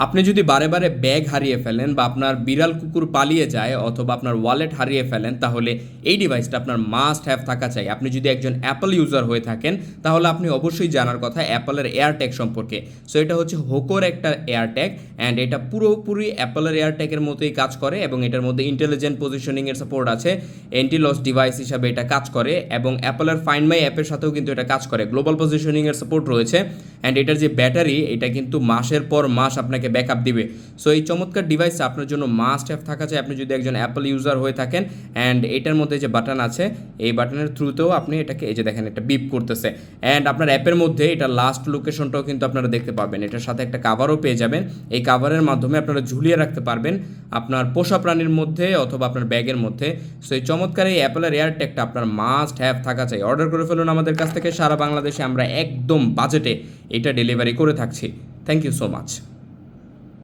আপনি যদি বারে বারে ব্যাগ হারিয়ে ফেলেন বা আপনার বিড়াল কুকুর পালিয়ে যায় অথবা আপনার ওয়ালেট হারিয়ে ফেলেন, তাহলে এই ডিভাইসটা আপনার মাস্ট হ্যাভ থাকা চাই। আপনি যদি একজন অ্যাপল ইউজার হয়ে থাকেন তাহলে আপনি অবশ্যই জানার কথা অ্যাপলের এয়ারট্যাগ সম্পর্কে। সো এটা হচ্ছে হোকোর একটা এয়ারট্যাগ অ্যান্ড এটা পুরোপুরি অ্যাপলের এয়ারট্যাগের মতোই কাজ করে এবং এটার মধ্যে ইন্টেলিজেন্ট পজিশনিংয়ের সাপোর্ট আছে, অ্যান্টি লস ডিভাইস হিসাবে এটা কাজ করে এবং অ্যাপলের ফাইন্ড মাই অ্যাপের সাথেও কিন্তু এটা কাজ করে, গ্লোবাল পজিশনিংয়ের সাপোর্ট রয়েছে অ্যান্ড এটার যে ব্যাটারি এটা কিন্তু মাসের পর মাস আপনাকে ব্যাকআপ দিবে। সো এই চমৎকার ডিভাইসটা আপনার জন্য মাস্ট হ্যাভ থাকা চাই আপনি যদি একজন অ্যাপল ইউজার হয়ে থাকেন। অ্যান্ড এটার মধ্যে যে বাটন আছে এই বাটনের থ্রুতেও আপনি এটাকে এই যে দেখেন একটা বিপ করতেছে অ্যান্ড আপনার অ্যাপের মধ্যে এটা লাস্ট লোকেশনটাও কিন্তু আপনারা দেখতে পাবেন। এটার সাথে একটা কাভারও পেয়ে যাবেন, এই কাভারের মাধ্যমে আপনারা ঝুলিয়ে রাখতে পারবেন আপনার পোষা প্রাণীর মধ্যে অথবা আপনার ব্যাগের মধ্যে। সো এই চমৎকার এই অ্যাপলের এয়ারট্যাগটা আপনার মাস্ট হ্যাভ থাকা চাই। অর্ডার করে ফেলুন আমাদের কাছ থেকে, সারা বাংলাদেশে আমরা একদম বাজেটে এটা ডেলিভারি করে থাকছি। Thank you so much.